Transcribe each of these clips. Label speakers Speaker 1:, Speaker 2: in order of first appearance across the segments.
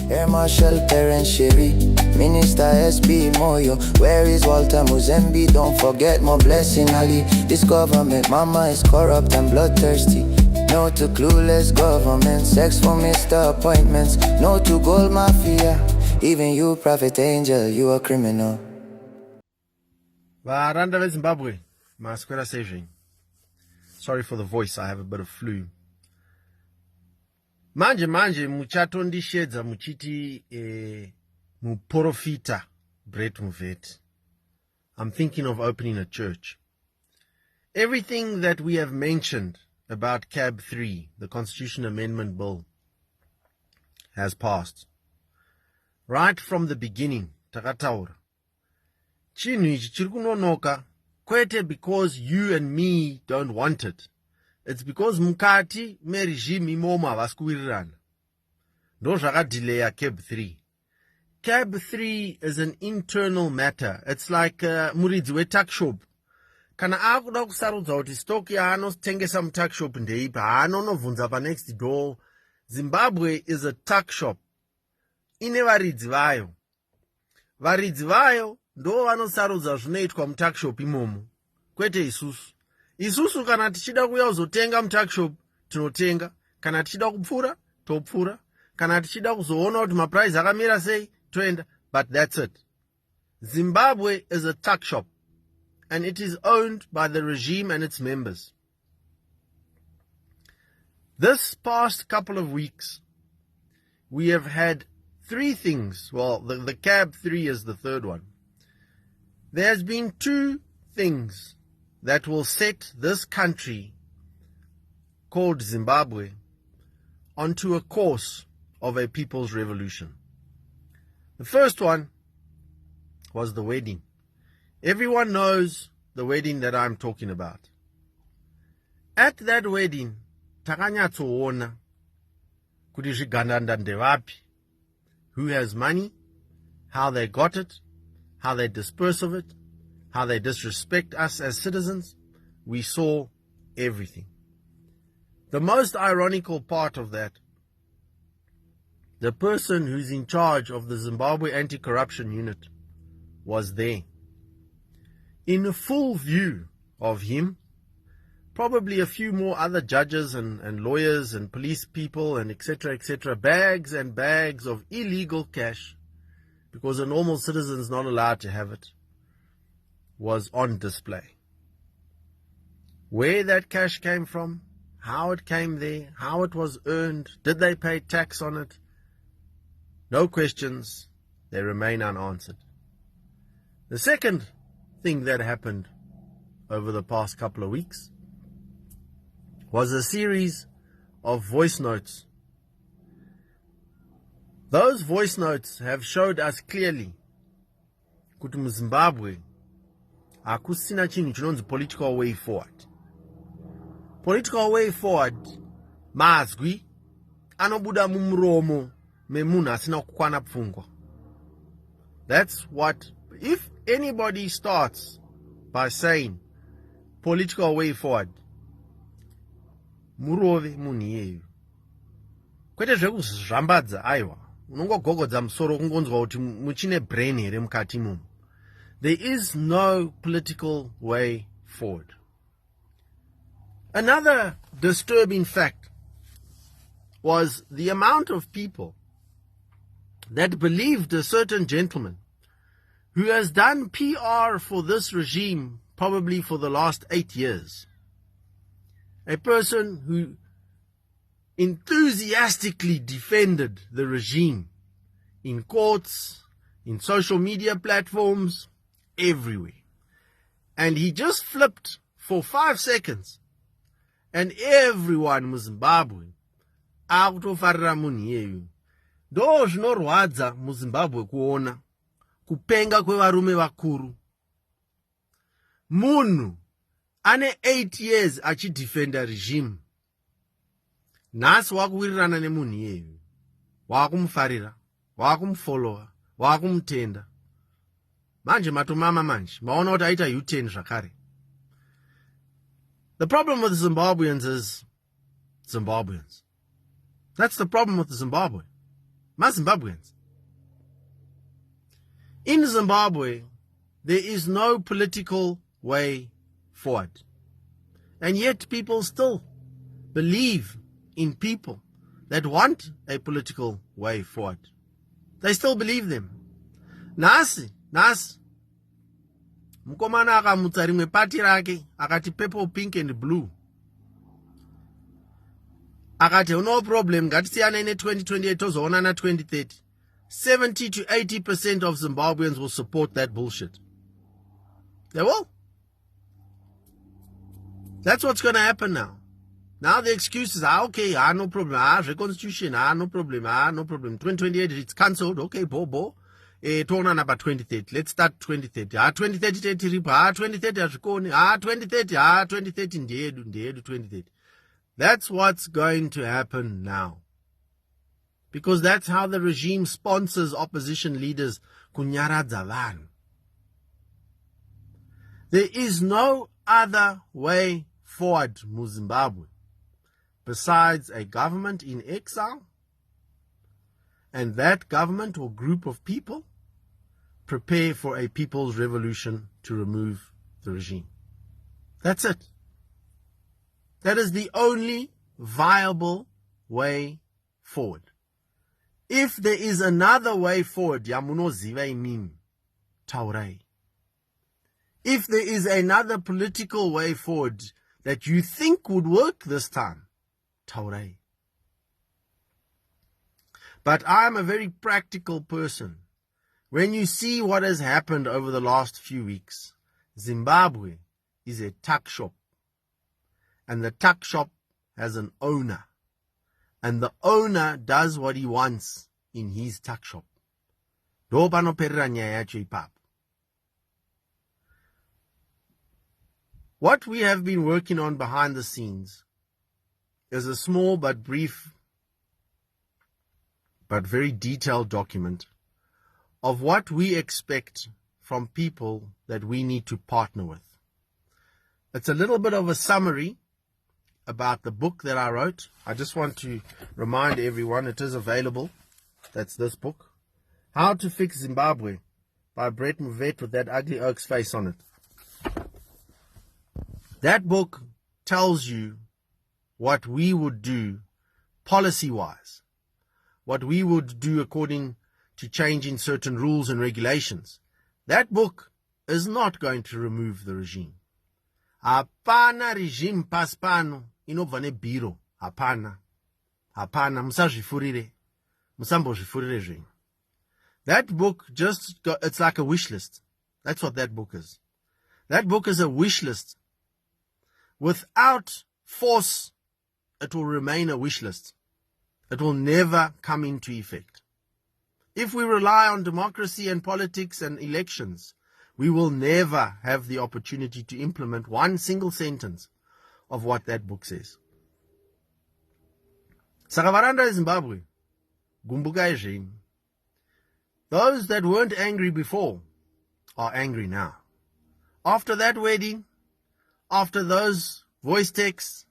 Speaker 1: Air Marshal Terence Sherry, Minister SB Moyo. Where is Walter Muzembe? Don't forget my blessing Ali. This government, mama, is corrupt and bloodthirsty. No to clueless government, sex for Mr. Appointments. No to gold mafia. Even you, Prophet Angel, you a criminal.
Speaker 2: Varanda veZimbabwe, maskwera saving. Sorry for the voice, I have a bit of flu. Manje muchatondishedza muchiti muprofita Brettmuvet. I'm thinking of opening a church. Everything that we have mentioned about CAB 3, the Constitution Amendment Bill, has passed. Right from the beginning, takataura. Chinhu ichi chiri kunonoka, kwete because you and me don't want it. It's because mukati meregime imomo havasi kuwirirana. Ndo zvakadelaya CAB 3. CAB 3 is an internal matter. It's like muridzi wetuck shop. Kana akuda kusarudza kuti stock yaanotengesa mutuck shop ndeipi, haanonobvunza pa next door. Zimbabwe is a tuck shop. Ine varidzi vayo. Varidzi vayo ndo vanosarudza zvinoitwa mutuck shop imomo. Kwete isusu. Isusu kana tichida kuya kuzotenga mutuck shop, tinotenga. Kana tichida kupfura, topfura. Kana tichida kuzoona kuti maprice akamira sei, toenda. But that's it. Zimbabwe is a tuck shop. And it is owned by the regime and its members. This past couple of weeks, we have had three things. Well, the CAB 3 is the third one. There has been two things that will set this country called Zimbabwe onto a course of a people's revolution. The first one was the wedding. Everyone knows the wedding that I'm talking about. At that wedding, takanyatsoona kuti zvigandanda ndevapi, who has money, how they got it, how they disperse of it, how they disrespect us as citizens. We saw everything. The most ironical part of that, the person who's in charge of the Zimbabwe Anti-Corruption Unit was there. In full view of him, probably a few more other judges and lawyers and police people and etc., bags and bags of illegal cash, because a normal citizen is not allowed to have it, was on display. Where that cash came from, how it came there, how it was earned, did they pay tax on it? No questions, they remain unanswered. The second thing that happened over the past couple of weeks was a series of voice notes. Those voice notes have showed us clearly kuti muZimbabwe hakusina chinhu chinonzi political way forward. Political way forward, mazwi anobuda mumuromo memunhu asina kukwana pfungwa. That's what, if anybody starts by saying political way forward, murove munhu iyeyo. Kwete zvekuzvambadza, aiwa. Unongogogodza musoro kungonzwa kuti muchine brain here mukati imomo. There is no political way forward. Another disturbing fact was the amount of people that believed a certain gentleman who has done PR for this regime probably for the last 8 years. A person who enthusiastically defended the regime in courts, in social media platforms, everywhere. And he just flipped for 5 seconds and everyone in Zimbabwe akutofarira munhu iyeyu. Ndo zvinorwadza muZimbabwe kuona kupenga kwevarume vakuru. Munhu ane 8 years achidefenda regime. Nhasi wakuwirirana nemunhu iyeyu. Wakumufarira, wakumufollowa, wakumutenda. Manje matomama manje, maona kuti aita U10 zvakare. The problem with Zimbabweans is Zimbabweans. That's the problem with Zimbabwe. Zimbabweans. In Zimbabwe, there is no political way forward. And yet people still believe in people that want a political way forward. They still believe them. Nasi. Mukomana akamutsa rimwe party rake, akati purple, pink and blue. Akati no problem, ngatisiyane ne-2028 tozoona na 2030. 70 to 80% of Zimbabweans will support that bullshit. They will. That's what's going to happen now. Now the excuses are, okay, no problem, reconstitution, no problem, no problem. 2028, it's cancelled, okay, bo. Tona na ba 2030. Let's start 2030. 2030 ripa, 2030 azvikoni, 2030 ndedu 2030. That's what's going to happen now. Because that's how the regime sponsors opposition leaders kunyaradza vanhu. There is no other way forward mu Zimbabwe besides a government in exile, and that government or group of people prepare for a people's revolution to remove the regime. That's it. That is the only viable way forward. If there is another way forward, yamunoziva imini, taurai. If there is another political way forward that you think would work this time, taurai. But I'm a very practical person. When you see what has happened over the last few weeks, Zimbabwe is a tuck shop. And the tuck shop has an owner. And the owner does what he wants in his tuck shop. What we have been working on behind the scenes is a small but brief but very detailed document of what we expect from people that we need to partner with. It's a little bit of a summary about the book that I wrote. I just want to remind everyone it is available. That's this book, How to Fix Zimbabwe by Brettmuvet with that ugly oak's face on it. That book tells you what we would do policy-wise, what we would do according to changing certain rules and regulations. That book is not going to remove the regime. Hapana regime paspano inobva nebhiro. Hapana musazvifurire, musambozvifurire zvenyu. That book it's like a wish list. That's what that book is. That book is a wish list. Without force, it will remain a wish list. It will never come into effect. If we rely on democracy and politics and elections, we will never have the opportunity to implement one single sentence of what that book says. Saka varanda Zimbabwe, gumbukai zvenyu. Those that weren't angry before are angry now. After that wedding, after those voice texts,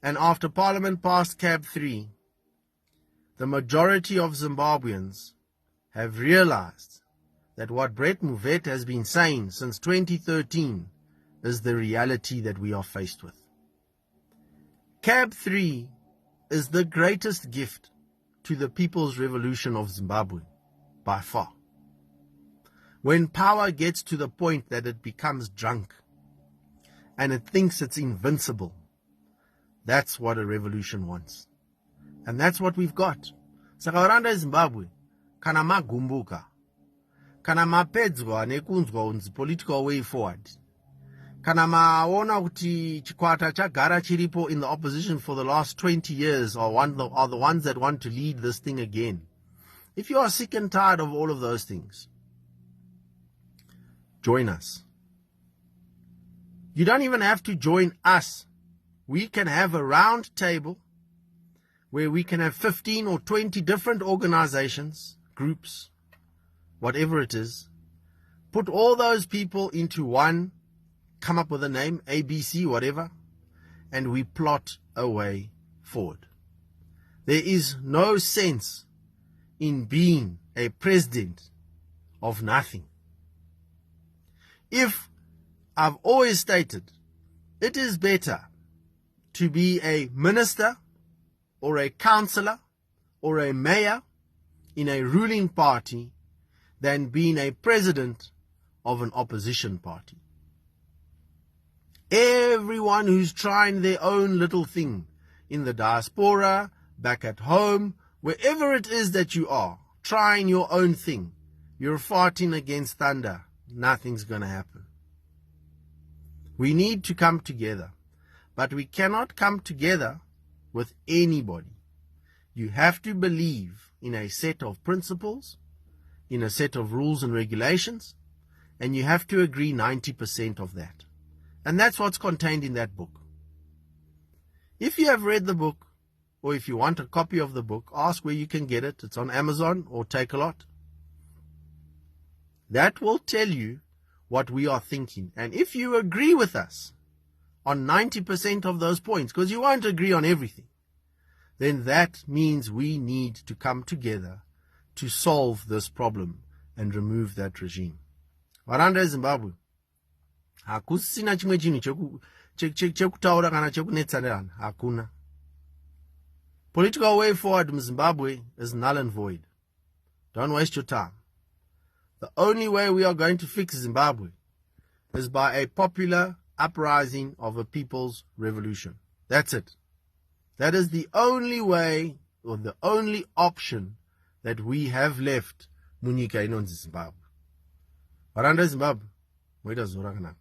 Speaker 2: and after Parliament passed CAB 3, the majority of Zimbabweans have realized that what Brettmuvet has been saying since 2013 is the reality that we are faced with. CAB 3 is the greatest gift to the People's Revolution of Zimbabwe, by far. When power gets to the point that it becomes drunk and it thinks it's invincible, that's what a revolution wants. And that's what we've got. Saka varanda Zimbabwe, kana magumbuka, kana mapedzwa nekunzwa unzi political way forward, kana maona kuti chikwata chagara chiripo in the opposition for the last 20 years are the ones that want to lead this thing again. If you are sick and tired of all of those things, join us. You don't even have to join us. We can have a round table where we can have 15 or 20 different organizations, groups, whatever it is, put all those people into one, come up with a name, ABC, whatever, and we plot a way forward. There is no sense in being a president of nothing. If I've always stated it is better to be a minister or a councillor or a mayor in a ruling party than being a president of an opposition party. Everyone who's trying their own little thing in the diaspora, back at home, wherever it is that you are, trying your own thing, you're farting against thunder. Nothing's going to happen. We need to come together, but we cannot come together with anybody. You have to believe in a set of principles, in a set of rules and regulations, and you have to agree 90% of that. And that's what's contained in that book. If you have read the book, or if you want a copy of the book, ask where you can get it. It's on Amazon or Take-A-Lot. That will tell you what we are thinking. And if you agree with us on 90% of those points, because you won't agree on everything, then that means we need to come together to solve this problem and remove that regime. Varanda Zimbabwe, hakusina chimwe chinhu chekutaura kana chekunetsanirana, hakuna. Political way forward in Zimbabwe is null and void. Don't waste your time. The only way we are going to fix Zimbabwe is by a popular uprising of a people's revolution. That's it. That is the only way, or the only option that we have left munyika inonzi Zimbabwe. Varanda Zimbabwe, moita zora kanaka.